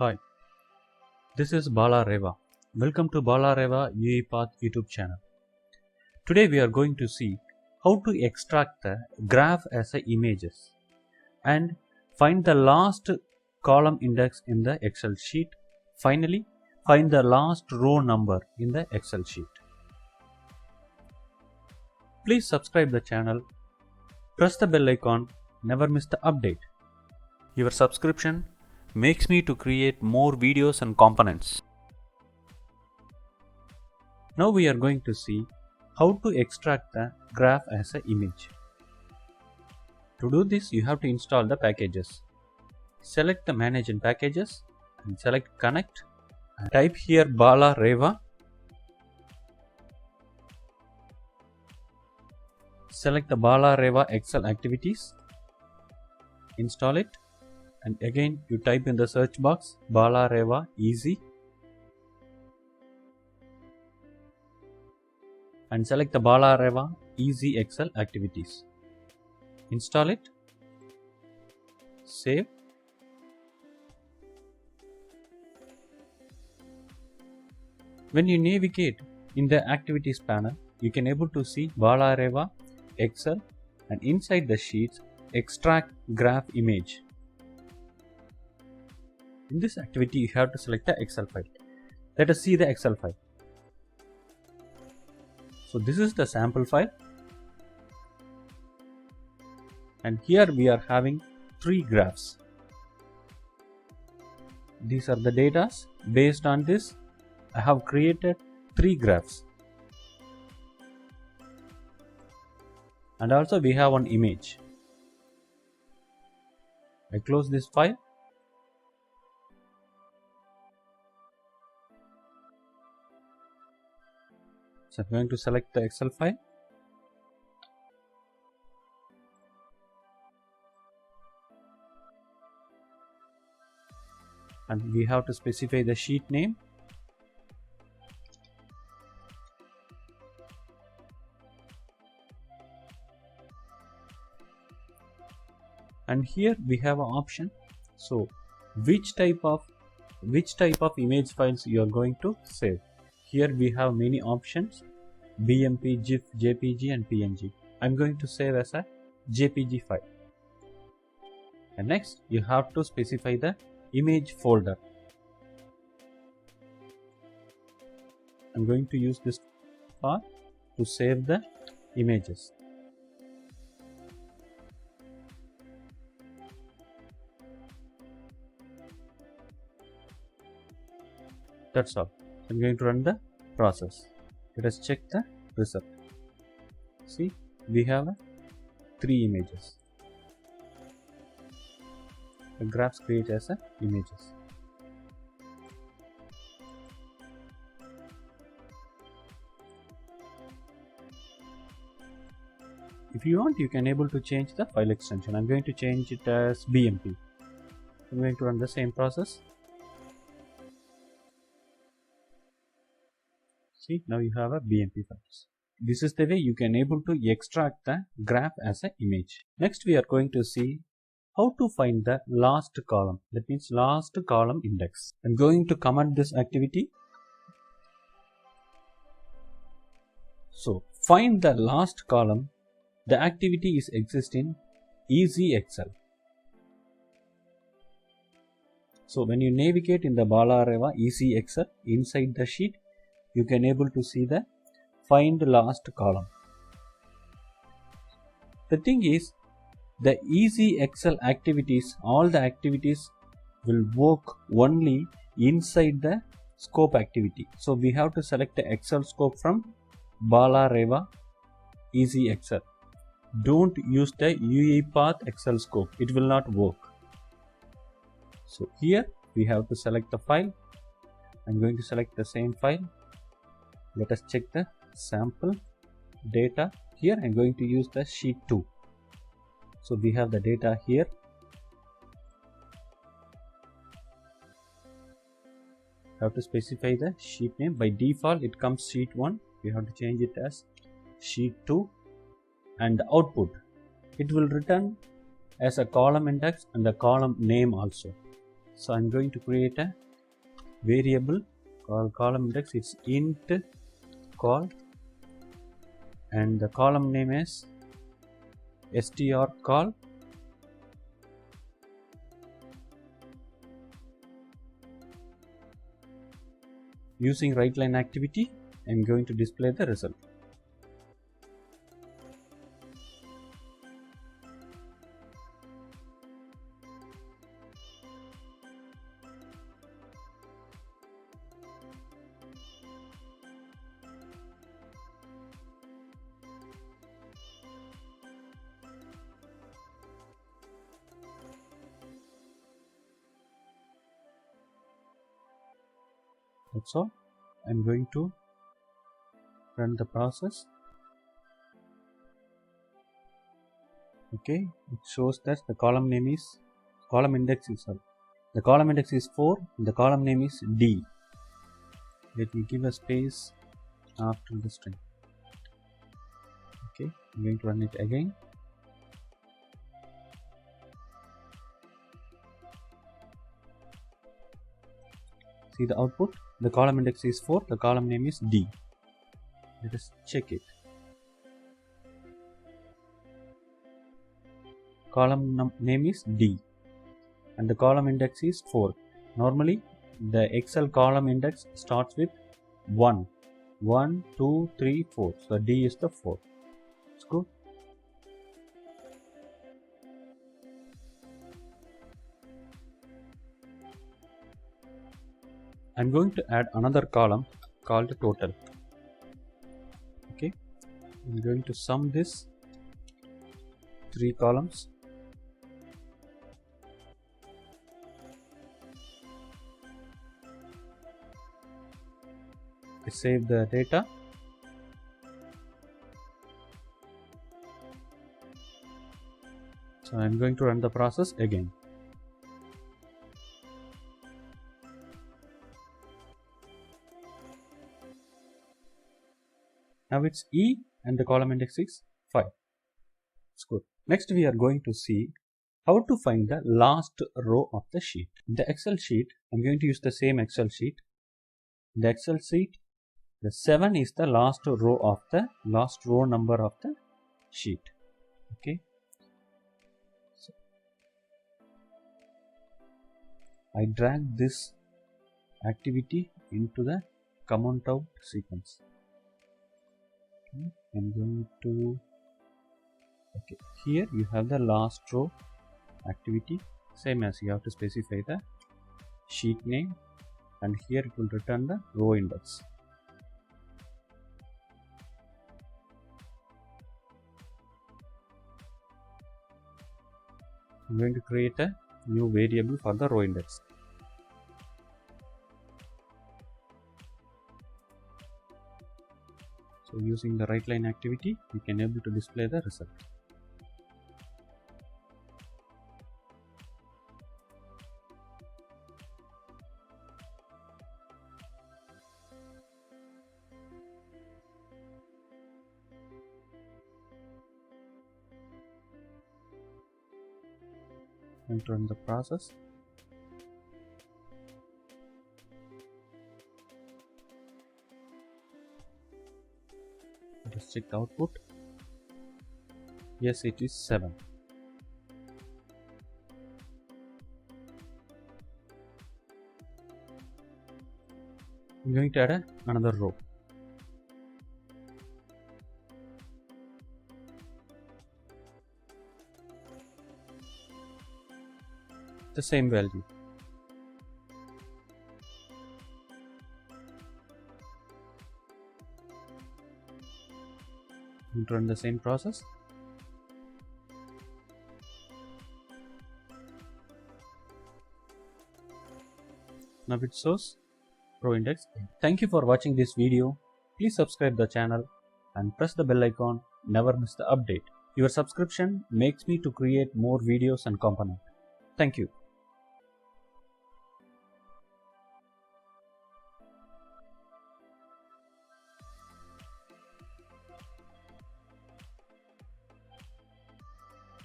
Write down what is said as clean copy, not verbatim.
Hi, this is Bala Reva. Welcome to Bala Reva UiPath YouTube channel. Today we are going to see how to extract the graph as a images and find the last column index in the Excel sheet. Finally, find the last row number in the Excel sheet. Please subscribe the channel, press the bell icon, never miss the update. Your subscription makes me to create more videos and components. Now we are going to see how to extract the graph as an image. To do this, you have to install the packages. Select the Manage in Packages and select Connect. And type here Bala Reva. Select the Bala Reva Excel Activities. Install it. And again you type in the search box Bala Reva Easy. And select the Bala Reva Easy Excel Activities. Install it. Save. When you navigate in the Activities panel, you can able to see Bala Reva Excel and inside the sheets Extract Graph Image. In this activity, you have to select the Excel file. Let us see the Excel file. So this is the sample file. And here we are having 3 graphs. These are the data. Based on this, I have created 3 graphs. And also we have one image. I close this file. So I'm going to select the Excel file. And we have to specify the sheet name. And here we have an option. So which type of image files you are going to save. Here we have many options: BMP, GIF, JPG and PNG. I'm going to save as a JPG file. And next you have to specify the image folder. I'm going to use this path to save the images. That's all. I'm going to run the process. Let us check the result. See, we have 3 images. The graphs create as images. If you want, you can able to change the file extension. I'm going to change it as BMP. I'm going to run the same process. See, now you have a BMP files. This is the way you can able to extract the graph as an image. Next we are going to see how to find the last column. That means last column index. I'm going to comment this activity. So find the last column. The activity is exist in Easy Excel. So when you navigate in the Bala Reva Easy Excel, inside the sheet, you can able to see the find last column. The thing is, the Easy Excel activities, all the activities will work only inside the scope activity. So we have to select the Excel scope from Bala Reva Easy Excel. Don't use the UiPath Excel scope. It will not work. So here we have to select the file. I'm going to select the same file. Let us check the sample data. Here I'm going to use the sheet 2. So we have the data here. Have to specify the sheet name. By default it comes sheet 1. We have to change it as sheet 2. And the output, it will return as a column index and the column name also. So I'm going to create a variable called column index. It's int col, and the column name is strcol. Using write line activity, I'm going to display the result. That's all. I'm going to run the process. Okay, it shows that the column name is index is 4. The column name is D. Let me give a space after the string. Okay, I'm going to run it again. See the output. The column index is 4, the column name is D. Let us check it. Column name is D and the column index is 4. Normally the Excel column index starts with 1. 1, 2, 3, 4. So D is the 4. It's good. I'm going to add another column called total. Okay, I'm going to sum this 3 columns. I save the data. So I'm going to run the process again. Now it's E and the column index is 5. It's good. Next we are going to see how to find the last row of the sheet. In the Excel sheet, I'm going to use the same Excel sheet. In the Excel sheet, the 7 is the last row number of the sheet. Okay. So I drag this activity into the comment out sequence. Okay. I'm going to here you have the last row activity, same as you have to specify the sheet name, and here it will return the row index. I'm going to create a new variable for the row index. So using the write line activity, we can able to display the result. And run the process. Let us check the output. Yes, it is 7. I'm going to add another row. The same value. And run the same process. Now it shows row index. Thank you for watching this video. Please subscribe the channel and press the bell icon. Never miss the update. Your subscription makes me to create more videos and components. Thank you.